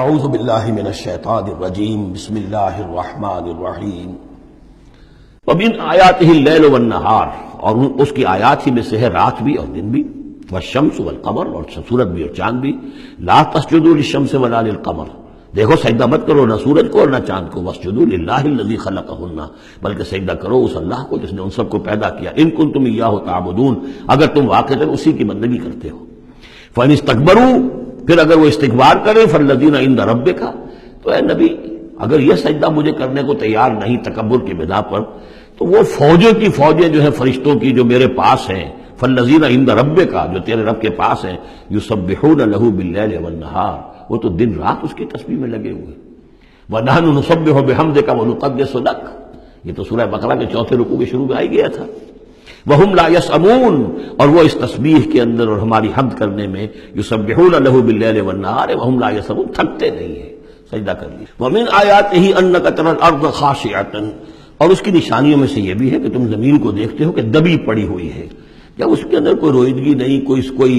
اعوذ باللہ من الشیطان الرجیم بسم اللہ الرحمن الرحیم ومن آیاتہ اللیل والنہار، اور اس کی آیات ہی میں سے ہے رات بھی اور دن بھی، والشمس والقمر، اور سورج بھی اور چاند بھی، لا تسجدوا للشمس ولا للقمر، دیکھو سجدہ مت کرو نہ سورج کو اور نہ چاند کو، واسجدوا للہ الذی خلقہن، بلکہ سجدہ کرو اس اللہ کو جس نے ان سب کو پیدا کیا، ان کنتم ایاہ تعبدون، اگر تم واقعتاً اسی کی بندگی کرتے ہو۔ فإن استکبروا، پھر اگر وہ استکبار کریں، فالذین عند ربک، تو اے نبی اگر یہ سجدہ مجھے کرنے کو تیار نہیں تکبر کی بنا پر، تو وہ فوجوں کی فوجیں جو ہیں فرشتوں کی جو میرے پاس ہیں، فالذین عند ربک، جو تیرے رب کے پاس ہیں، یسبحون لہ باللیل والنہار، وہ تو دن رات اس کی تسبیح میں لگے ہوئے۔ وَنَحْنُ نُسَبِّحُ بِحَمْدِكَ وَنُقَدِّسُ لَكَ، یہ تو سورہ بقرہ کے چوتھے رکوع کے شروع میں آئی گیا تھا۔ وَهُمْ لَا يَسْأَمُونَ، اور وہ اس تسبیح کے اندر اور ہماری حمد کرنے میں، یسبحون لہ باللیل والنہار، وَهُمْ لَا يَسْأَمُونَ، تھکتے نہیں ہیں، سجدہ کر لی۔ وَمِنْ آیَاتِهِ أَنَّكَ تَرَى الْأَرْضَ خَاشِعَةً، اور اس کی نشانیوں میں سے یہ بھی ہے کہ تم زمین کو دیکھتے ہو کہ دبی پڑی ہوئی ہے، جب اس کے اندر کوئی روئیدگی نہیں، کوئی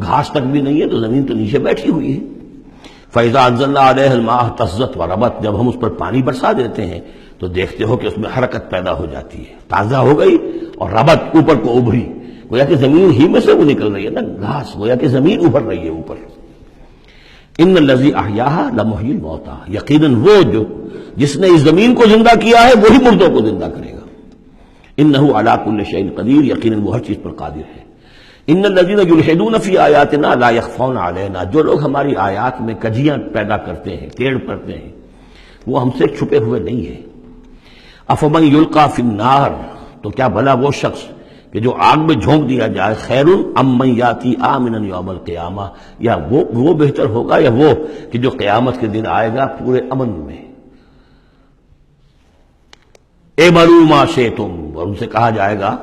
گھاس تک بھی نہیں ہے، تو زمین تو نیچے بیٹھی ہوئی ہے۔ فَإِذَا أَنزَلْنَا عَلَيْهَا الْمَاءَ اهْتَزَّتْ وَرَبَتْ، جب ہم اس پر پانی برسا دیتے ہیں تو دیکھتے ہو کہ اس میں حرکت پیدا ہو جاتی ہے، تازہ ہو گئی اور ربت اوپر کو ابھری، گویا کہ زمین ہی میں سے وہ نکل رہی ہے نا گھاس، گویا کہ زمین ابھر رہی ہے اوپر۔ ان الذی احیاھا لمحیی الموتیٰ، یقیناً وہ جس نے اس زمین کو زندہ کیا ہے وہی مردوں کو زندہ کرے گا۔ انہ علی کل شیء قدیر، یقیناً وہ ہر چیز پر قادر ہے۔ ان الذین یلحدون فی آیاتنا لا یخفون علینا، جو لوگ ہماری آیات میں کجیاں پیدا کرتے ہیں، ٹیڑھ پڑتے ہیں، وہ ہم سے چھپے ہوئے نہیں ہیں۔ افمن یلقی فی النار، تو کیا بھلا وہ شخص کہ جو آگ میں جھونک دیا جائے، خیر ام من یاتی آمنا یوم القیامہ، یا وہ بہتر ہوگا یا وہ کہ جو قیامت کے دن آئے گا پورے امن میں۔ اعملوا ما شئتم، اور ان سے کہا جائے گا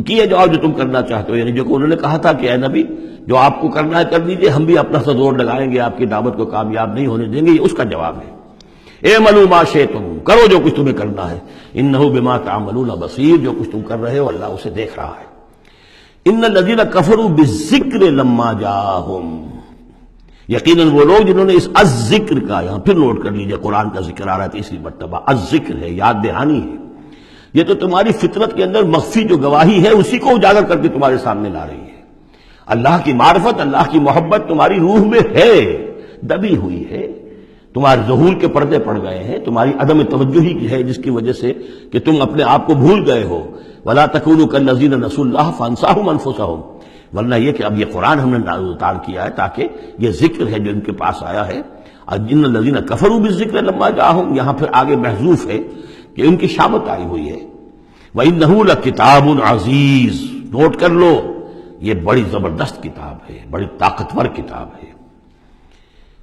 کیے جاؤ جو تم کرنا چاہتے ہو، یعنی جو کہ انہوں نے کہا تھا کہ اے نبی جو آپ کو کرنا ہے کر دیجئے، ہم بھی اپنا سا زور لگائیں گے، آپ کی دعوت کو کامیاب نہیں ہونے دیں گے، یہ اس کا جواب ہے۔ اعملوا ما شئتم، کرو جو کچھ تمہیں کرنا ہے، انہ بما تعملون بصیر، جو کچھ تم کر رہے ہو اللہ اسے دیکھ رہا ہے۔ ان الذین کفروا بالذکر لما جاءہم، یقیناً وہ لوگ جنہوں نے اس الذکر کا، یہاں پھر نوٹ کر لیجئے قرآن کا ذکر آ رہا ہے تیسری مرتبہ، الذکر ہے، یاد دہانی ہے، یہ تو تمہاری فطرت کے اندر مخفی جو گواہی ہے اسی کو اجاگر کر کے تمہارے سامنے لا رہی ہے۔ اللہ کی معرفت، اللہ کی محبت تمہاری روح میں ہے، دبی ہوئی ہے، تمہارے ظہور کے پردے پڑ گئے ہیں، تمہاری عدم توجہی کی ہے جس کی وجہ سے کہ تم اپنے آپ کو بھول گئے ہو۔ وَلَا تَكُونُوا كَالَّذِينَ نَسُوا اللَّهَ فَأَنسَاهُمْ أَنفُسَهُمْ، ورنہ یہ کہ اب یہ قرآن ہم نے اتار کیا ہے تاکہ یہ ذکر ہے جو ان کے پاس آیا ہے۔ ان الذین کفروا بالذکر لما جاءہم، یہاں پھر آگے محذوف ہے کہ ان کی شامت آئی ہوئی ہے۔ وَإِنَّهُ لَكِتَابٌ عَزِیز، نوٹ کر لو یہ بڑی زبردست کتاب ہے، بڑی طاقتور کتاب ہے۔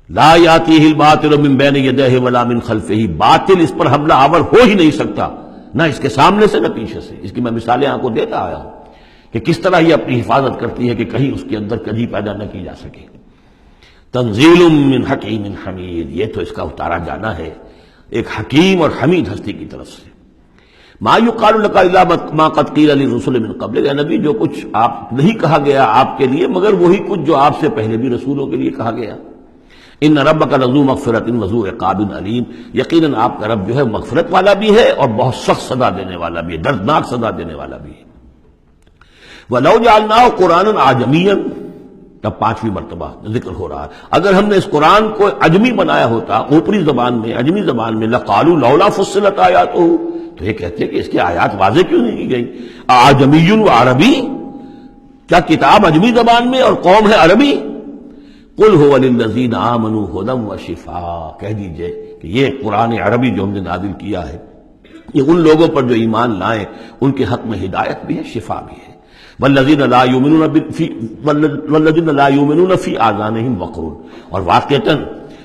لا یاتیہ الباطل من بین یدیہ ولا من خلفہ، باطل اس پر حملہ آور ہو ہی نہیں سکتا، نہ اس کے سامنے سے نہ پیچھے سے۔ اس کی میں مثالیں آپ کو دیتا آیا ہوں کہ کس طرح یہ اپنی حفاظت کرتی ہے کہ کہیں اس کے اندر کجی پیدا نہ کی جا سکے۔ تنزیل من حکیم حمید، یہ تو اس کا اتارا جانا ہے ایک حکیم اور حمید ہستی کی طرف سے۔ ما یقال لک الا ما قد قیل للرسل من قبل، اے نبی جو کچھ آپ نہیں کہا گیا آپ کے لیے مگر وہی کچھ جو آپ سے پہلے بھی رسولوں کے لیے کہا گیا۔ ان ربک لذو مغفرۃ وذو عقاب علیم، یقیناً آپ کا رب جو ہے مغفرت والا بھی ہے اور بہت سخت سزا دینے والا بھی ہے، دردناک سزا دینے والا بھی ہے۔ وَلَوْ جَعَلْنَاهُ قُرْآنًا عَجَمِيًّا، تب پانچویں مرتبہ ذکر ہو رہا ہے، اگر ہم نے اس قرآن کو عجمی بنایا ہوتا، اوپری زبان میں، عجمی زبان میں، لَقَالُوا لَوْلَا فُصِّلَتْ آیَاتُهُ، تو یہ کہتے کہ اس کی آیات واضح کیوں نہیں کی گئی؟ اعجمی و عربی، کیا کتاب عجمی زبان میں اور قوم ہے عربی؟ قل هو للذین آمنوا ھدی وشفاء، کہہ دیجئے کہ یہ قرآن عربی جو ہم نے نازل کیا ہے یہ ان لوگوں پر جو ایمان لائیں ان کے حق میں ہدایت بھی ہے، شفا بھی ہے۔ والذین لا یؤمنون فی آذانہم وقر، اور واقعتاً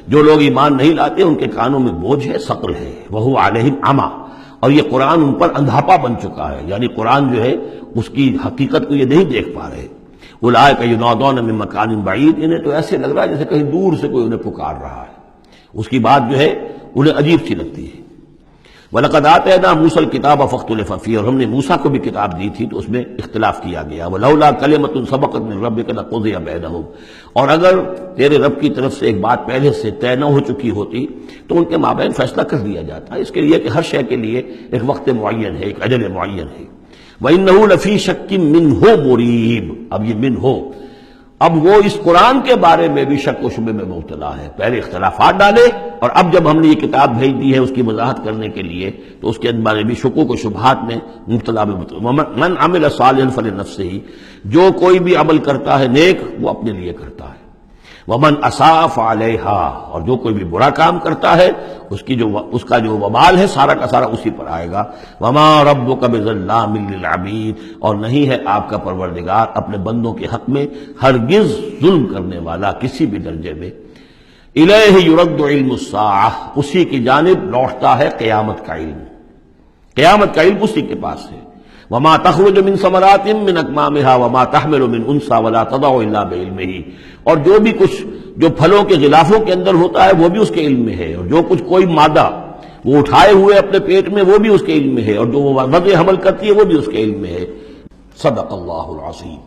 جو لوگ ایمان نہیں لاتے ان کے کانوں میں بوجھ ہے، ثقل ہے، وہو علیہم عمی، اور یہ قرآن ان پر اندھاپا بن چکا ہے، یعنی قرآن جو ہے اس کی حقیقت کو یہ نہیں دیکھ پا رہے۔ اولئک ینادون من مکان بعید، انہیں تو ایسے لگ رہا ہے جیسے کہیں دور سے کوئی انہیں پکار رہا ہے، اس کی بات جو ہے انہیں عجیب سی لگتی ہے۔ وَلَقَدْ آتَيْنَا مُوسَى الْكِتَابَ فَاخْتُلِفَ فِيهِ، اور ہم نے موسیٰ کو بھی کتاب دی تھی تو اس میں اختلاف کیا گیا. وَلَوْلَا كَلِمَةٌ سَبَقَتْ مِنْ رَبِّكَ لَقُضِيَ بَيْنَهُمْ، اور اگر تیرے رب کی طرف سے ایک بات پہلے سے طے نہ ہو چکی ہوتی تو ان کے مابین فیصلہ کر دیا جاتا. اس کے لیے کہ ہر شے کے لیے ایک وقت معین ہے، ایک اجل معین ہے. وَإِنَّهُ لَفِي شَكٍّ مِّنْهُ مُرِيبٍ، اب یہ من ہو، اب وہ اس قرآن کے بارے میں بھی شک و شبے میں مبتلا ہے. پہلے اختلافات ڈالے اور اب جب ہم نے یہ کتاب بھیج دی ہے اس کی وضاحت کرنے کے لیے تو اس کے بارے میں شکوک و شبہات میں مبتلا من عمل صالحا فلنفسہ، جو کوئی بھی عمل کرتا ہے نیک وہ اپنے لیے کرتا ہے. ومن اساء فعلیہا، اور جو کوئی بھی برا کام کرتا ہے اس کا جو وبال ہے سارا کا سارا اسی پر آئے گا. وما ربک بظلام للعبید، اور نہیں ہے آپ کا پروردگار اپنے بندوں کے حق میں ہرگز ظلم کرنے والا کسی بھی درجے میں. الیہ یرد علم الساعہ، اسی کی جانب لوٹتا ہے قیامت کا علم، قیامت کا علم اسی کے پاس ہے. وما تخرج من ثمرات من اکمامها وما تحمل من انثى ولا تضع الا بعلمہ، اور جو بھی کچھ جو پھلوں کے غلافوں کے اندر ہوتا ہے وہ بھی اس کے علم میں ہے، اور جو کچھ کوئی مادہ وہ اٹھائے ہوئے اپنے پیٹ میں وہ بھی اس کے علم میں ہے، اور جو وہ وضع حمل کرتی ہے وہ بھی اس کے علم میں ہے. صدق اللہ العظیم.